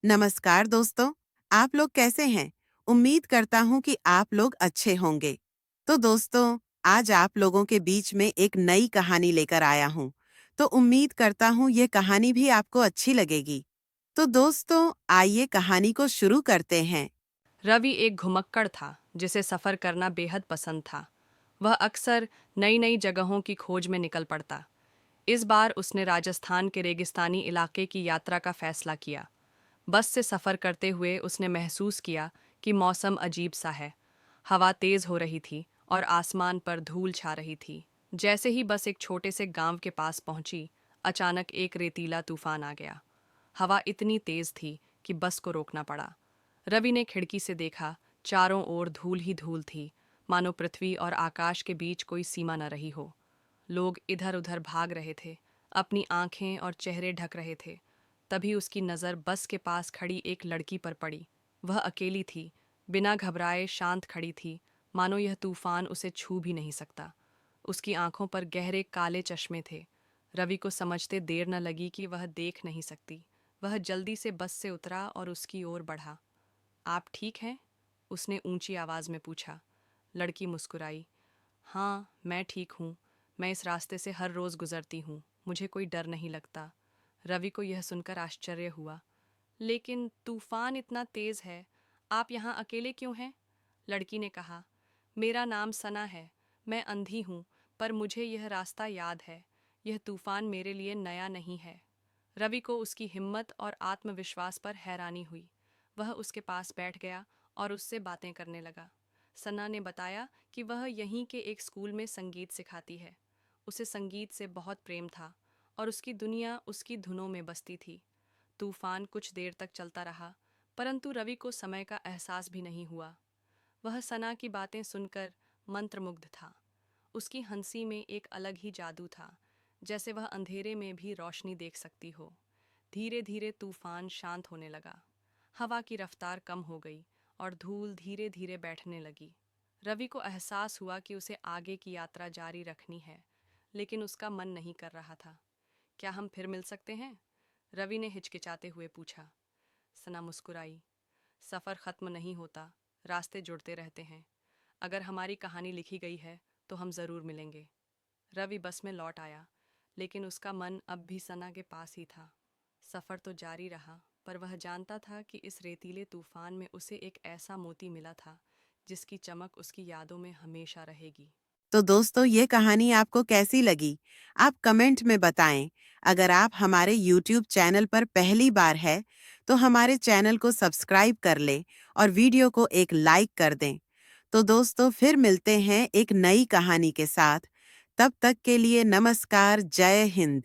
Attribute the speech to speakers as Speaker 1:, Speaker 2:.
Speaker 1: नमस्कार दोस्तों, आप लोग कैसे हैं? उम्मीद करता हूँ कि आप लोग अच्छे होंगे। तो दोस्तों, आज आप लोगों के बीच में एक नई कहानी लेकर आया हूँ। तो उम्मीद करता हूँ ये कहानी भी आपको अच्छी लगेगी। तो दोस्तों, आइए कहानी को शुरू करते हैं।
Speaker 2: रवि एक घुमक्कड़ था जिसे सफ़र करना बेहद पसंद था। वह अक्सर नई नई जगहों की खोज में निकल पड़ता। इस बार उसने राजस्थान के रेगिस्तानी इलाके की यात्रा का फैसला किया। बस से सफ़र करते हुए उसने महसूस किया कि मौसम अजीब सा है। हवा तेज़ हो रही थी और आसमान पर धूल छा रही थी। जैसे ही बस एक छोटे से गांव के पास पहुंची, अचानक एक रेतीला तूफान आ गया। हवा इतनी तेज़ थी कि बस को रोकना पड़ा। रवि ने खिड़की से देखा, चारों ओर धूल ही धूल थी, मानो पृथ्वी और आकाश के बीच कोई सीमा न रही हो। लोग इधर उधर भाग रहे थे, अपनी आंखें और चेहरे ढक रहे थे। तभी उसकी नज़र बस के पास खड़ी एक लड़की पर पड़ी। वह अकेली थी, बिना घबराए शांत खड़ी थी, मानो यह तूफान उसे छू भी नहीं सकता। उसकी आंखों पर गहरे काले चश्मे थे। रवि को समझते देर न लगी कि वह देख नहीं सकती। वह जल्दी से बस से उतरा और उसकी ओर बढ़ा। आप ठीक हैं? उसने ऊंची आवाज़ में पूछा। लड़की मुस्कुराई। हाँ, मैं ठीक हूँ। मैं इस रास्ते से हर रोज़ गुजरती हूँ। मुझे कोई डर नहीं लगता। रवि को यह सुनकर आश्चर्य हुआ। लेकिन तूफान इतना तेज़ है, आप यहाँ अकेले क्यों हैं? लड़की ने कहा। मेरा नाम सना है। मैं अंधी हूँ, पर मुझे यह रास्ता याद है। यह तूफान मेरे लिए नया नहीं है। रवि को उसकी हिम्मत और आत्मविश्वास पर हैरानी हुई। वह उसके पास बैठ गया और उससे बातें करने लगा। सना ने बताया कि वह यहीं के एक स्कूल में संगीत सिखाती है। उसे संगीत से बहुत प्रेम था और उसकी दुनिया उसकी धुनों में बसती थी। तूफान कुछ देर तक चलता रहा, परंतु रवि को समय का एहसास भी नहीं हुआ। वह सना की बातें सुनकर मंत्रमुग्ध था। उसकी हंसी में एक अलग ही जादू था, जैसे वह अंधेरे में भी रोशनी देख सकती हो। धीरे धीरे तूफान शांत होने लगा। हवा की रफ्तार कम हो गई और धूल धीरे धीरे बैठने लगी। रवि को एहसास हुआ कि उसे आगे की यात्रा जारी रखनी है, लेकिन उसका मन नहीं कर रहा था। क्या हम फिर मिल सकते हैं? रवि ने हिचकिचाते हुए पूछा। सना मुस्कुराई। सफ़र ख़त्म नहीं होता, रास्ते जुड़ते रहते हैं। अगर हमारी कहानी लिखी गई है तो हम ज़रूर मिलेंगे। रवि बस में लौट आया, लेकिन उसका मन अब भी सना के पास ही था। सफ़र तो जारी रहा, पर वह जानता था कि इस रेतीले तूफान में उसे एक ऐसा मोती मिला था जिसकी चमक उसकी यादों में हमेशा रहेगी।
Speaker 1: तो दोस्तों, ये कहानी आपको कैसी लगी? आप कमेंट में बताएं। अगर आप हमारे YouTube चैनल पर पहली बार है, तो हमारे चैनल को सब्सक्राइब कर लें और वीडियो को एक लाइक कर दें। तो दोस्तों, फिर मिलते हैं एक नई कहानी के साथ। तब तक के लिए नमस्कार, जय हिंद।